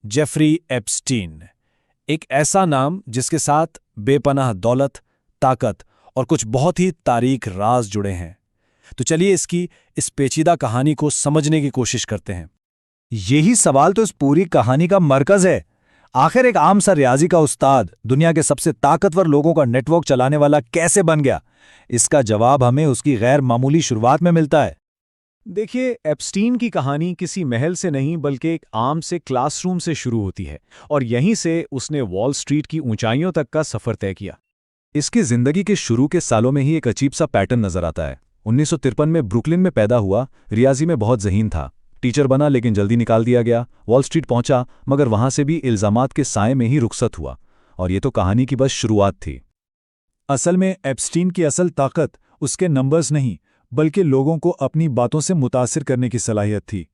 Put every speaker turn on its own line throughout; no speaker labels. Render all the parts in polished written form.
Jeffrey Epstein, एक ऐसा नाम जिसके साथ बेपनाह दौलत, ताकत और कुछ बहुत ही तारीख राज जुड़े हैं। तो चलिए इसकी इस पेचीदा कहानी को समझने की कोशिश करते हैं।
यही सवाल तो इस पूरी कहानी का मरकज है। आखिर एक आम सा रियाजी का उस्ताद दुनिया के सबसे ताकतवर लोगों का नेटवर्क चलाने वाला कैसे बन गया? इसका जवाब हमें उसकी गैर मामूली शुरुआत में मिलता है।
देखिए, एप्स्टीन की कहानी किसी महल से नहीं बल्कि एक आम से क्लासरूम से शुरू होती है और यहीं से उसने वॉल स्ट्रीट की ऊंचाइयों तक का सफर तय किया।
इसकी जिंदगी के शुरू के सालों में ही एक अजीब सा पैटर्न नजर आता है। 1953 में ब्रुकलिन में पैदा हुआ, रियाजी में बहुत ज़हीन था। टीचर बना लेकिन जल्दी निकाल दिया गया। वॉल स्ट्रीट पहुंचा मगर वहां से भी इल्जामात के साए में ही रुखसत हुआ। और ये तो कहानी की बस शुरुआत थी।
असल में एप्स्टीन की असल ताकत उसके नंबर्स नहीं बल्कि लोगों को अपनी बातों से मुतासिर करने की सलाहियत थी।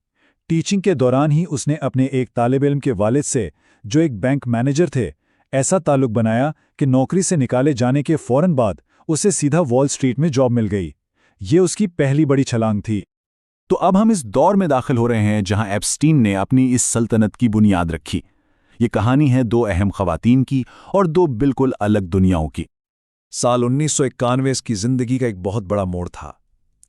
टीचिंग के दौरान ही उसने अपने एक तालिब इल्म के वालिद से, जो एक बैंक मैनेजर थे, ऐसा ताल्लुक बनाया कि नौकरी से निकाले जाने के फौरन बाद उसे सीधा वॉल स्ट्रीट में जॉब मिल गई। ये उसकी पहली बड़ी छलांग थी।
तो अब हम इस दौर में दाखिल हो रहे हैं जहां एप्स्टीन ने अपनी इस सल्तनत की बुनियाद रखी। ये कहानी है दो अहम खवातीन की और दो बिल्कुल अलग दुनियाओं की।
साल 1991 इसकी जिंदगी का एक बहुत बड़ा मोड़ था।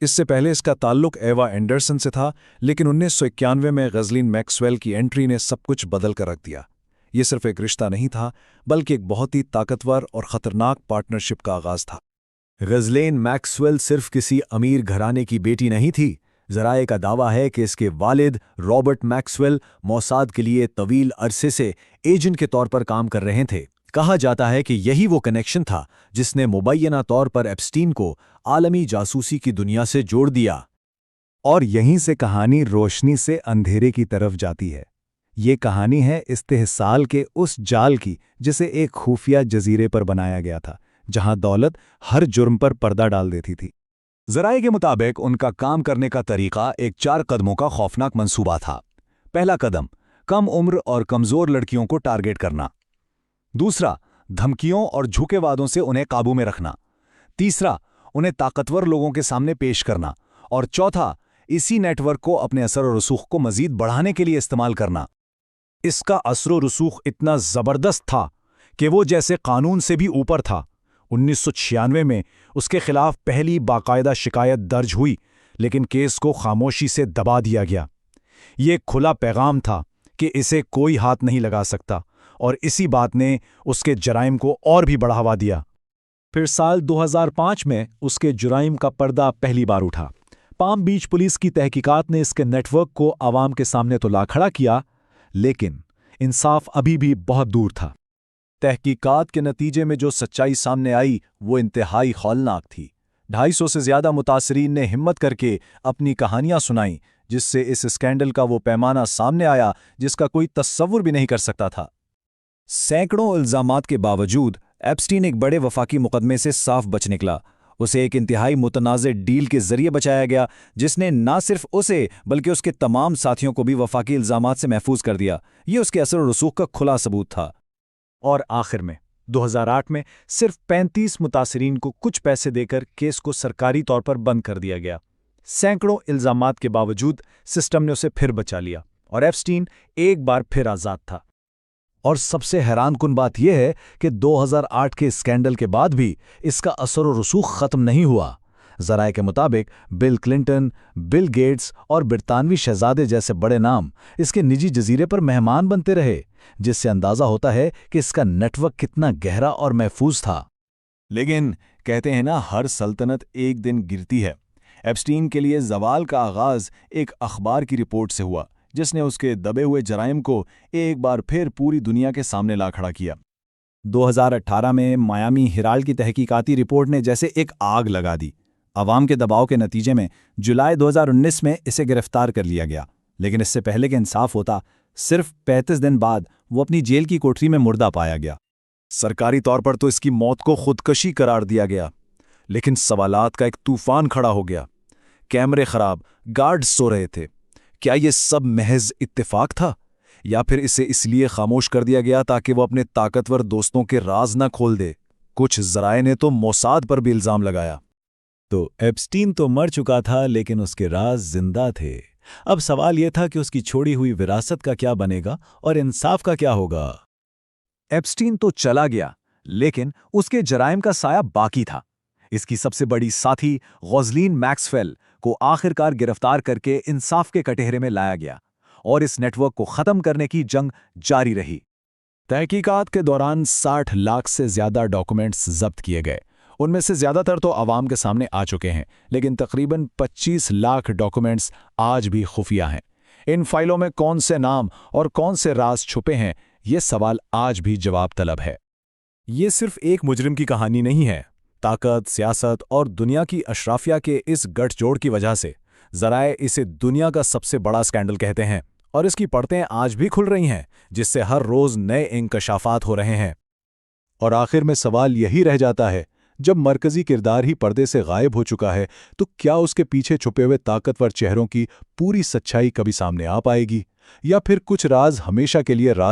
इससे पहले इसका ताल्लुक एवा एंडरसन से था, लेकिन 1991 में गज़लीन मैक्सवेल की एंट्री ने सब कुछ बदल कर रख दिया। ये सिर्फ एक रिश्ता नहीं था बल्कि एक बहुत ही ताकतवर और ख़तरनाक पार्टनरशिप का आगाज़ था।
गज़लीन मैक्सवेल सिर्फ किसी अमीर घराने की बेटी नहीं थी। ज़राए का दावा है कि इसके वालिद रॉबर्ट मैक्सवेल मोसाद के लिए तवील अरसे से एजेंट के तौर पर काम कर रहे थे। कहा जाता है कि यही वो कनेक्शन था जिसने मुबैना तौर पर एप्स्टीन को आलमी जासूसी की दुनिया से जोड़ दिया।
और यहीं से कहानी रोशनी से अंधेरे की तरफ जाती है। ये कहानी है इस्तेहसाल के उस जाल की जिसे एक खुफिया जजीरे पर बनाया गया था, जहां दौलत हर जुर्म पर पर्दा डाल देती थी।
ज़राए के मुताबिक उनका काम करने का तरीका एक 4 कदमों का खौफनाक मंसूबा था। पहला कदम, कम उम्र और कमज़ोर लड़कियों को टारगेट करना। दूसरा, धमकियों और झूठे वादों से उन्हें काबू में रखना। तीसरा, उन्हें ताकतवर लोगों के सामने पेश करना। और चौथा, इसी नेटवर्क को अपने असर और रसूख को मजीद बढ़ाने के लिए इस्तेमाल करना।
इसका असर और रसूख इतना ज़बरदस्त था कि वो जैसे कानून से भी ऊपर था। 1996 में उसके खिलाफ पहली बाकायदा शिकायत दर्ज हुई, लेकिन केस को खामोशी से दबा दिया गया। ये खुला पैगाम था कि इसे कोई हाथ नहीं लगा सकता, और इसी बात ने उसके जराइम को और भी बढ़ावा दिया। फिर साल 2005 में उसके जुराइम का पर्दा पहली बार उठा। पाम बीच पुलिस की तहकीकात ने इसके नेटवर्क को आवाम के सामने तो ला खड़ा किया, लेकिन इंसाफ अभी भी बहुत दूर था।
तहकीकात के नतीजे में जो सच्चाई सामने आई वो इंतहाई खौलनाक थी। 250 से ज़्यादा मुतासरीन ने हिम्मत करके अपनी कहानियां सुनाईं, जिससे इस स्कैंडल का वो पैमाना सामने आया जिसका कोई तस्वुर भी नहीं कर सकता था। सैकड़ों इल्ज़ामात के बावजूद एप्स्टीन एक बड़े वफाकी मुकदमे से साफ बच निकला। उसे एक इंतहाई मुतनाज़े डील के जरिए बचाया गया, जिसने न सिर्फ उसे बल्कि उसके तमाम साथियों को भी वफाकी इल्ज़ामात से महफूज कर दिया। ये उसके असर और रसूख का खुला सबूत था।
और आखिर में 2008 में सिर्फ 35 मुतासरीन को कुछ पैसे देकर केस को सरकारी तौर पर बंद कर दिया गया। सैकड़ों इल्ज़ामात के बावजूद सिस्टम ने उसे फिर बचा लिया और एप्स्टीन एक बार फिर आज़ाद था।
और सबसे हैरानकुन बात यह है कि 2008 के स्कैंडल के बाद भी इसका असर और रसूख ख़त्म नहीं हुआ। ज़राए के मुताबिक बिल क्लिंटन, बिल गेट्स और बरतानवी शहजादे जैसे बड़े नाम इसके निजी जजीरे पर मेहमान बनते रहे, जिससे अंदाज़ा होता है कि इसका नेटवर्क कितना गहरा और महफूज था।
लेकिन कहते हैं ना, हर सल्तनत एक दिन गिरती है। एप्स्टीन के लिए ज़वाल का आगाज़ एक अखबार की रिपोर्ट से हुआ, जिसने उसके दबे हुए जराइम को एक बार फिर पूरी दुनिया के सामने ला खड़ा किया। 2018 में मायामी हिराल्ड की तहकीकाती रिपोर्ट ने जैसे एक आग लगा दी। अवाम के दबाव के नतीजे में जुलाई 2019 में इसे गिरफ्तार कर लिया गया, लेकिन इससे पहले कि इंसाफ होता, सिर्फ 35 दिन बाद वो अपनी जेल की कोठरी में मुर्दा पाया गया। सरकारी तौर पर तो इसकी मौत को खुदकशी करार दिया गया, लेकिन सवालात का एक तूफान खड़ा हो गया। कैमरे खराब, गार्ड्स सो रहे थे। क्या ये सब महज इत्तेफाक था, या फिर इसे इसलिए खामोश कर दिया गया ताकि वो अपने ताकतवर दोस्तों के राज न खोल दे? कुछ ज़राए ने तो मोसाद पर भी इल्ज़ाम लगाया।
तो एप्स्टीन तो मर चुका था, लेकिन उसके राज जिंदा थे।
अब सवाल यह था कि उसकी छोड़ी हुई विरासत का क्या बनेगा और इंसाफ का क्या होगा।
एप्स्टीन तो चला गया, लेकिन उसके जराइम का साया बाकी था। इसकी सबसे बड़ी साथी गॉज़लीन मैक्सवेल को आखिरकार गिरफ्तार करके इंसाफ के कटहरे में लाया गया और इस नेटवर्क को खत्म करने की जंग जारी रही।
तहकीकात के दौरान 60 लाख से ज्यादा डॉक्यूमेंट्स जब्त किए गए। उनमें से ज्यादातर तो आवाम के सामने आ चुके हैं, लेकिन तकरीबन 25 लाख डॉक्यूमेंट्स आज भी खुफिया हैं। इन फाइलों में कौन से नाम और कौन से राज छुपे हैं, ये सवाल आज भी जवाब तलब है।
ये सिर्फ एक मुजरिम की कहानी नहीं है। ताकत, सियासत और दुनिया की अशराफिया के इस गठजोड़ की वजह से ज़राए इसे दुनिया का सबसे बड़ा स्कैंडल कहते हैं और इसकी परतें आज भी खुल रही हैं, जिससे हर रोज़ नए इंकशाफात हो रहे हैं।
और आखिर में सवाल यही रह जाता है, जब मरकजी किरदार ही पर्दे से गायब हो चुका है, तो क्या उसके पीछे छुपे हुए ताकतवर चेहरों की पूरी सच्चाई कभी सामने आ पाएगी, या फिर कुछ राज हमेशा के लिए राज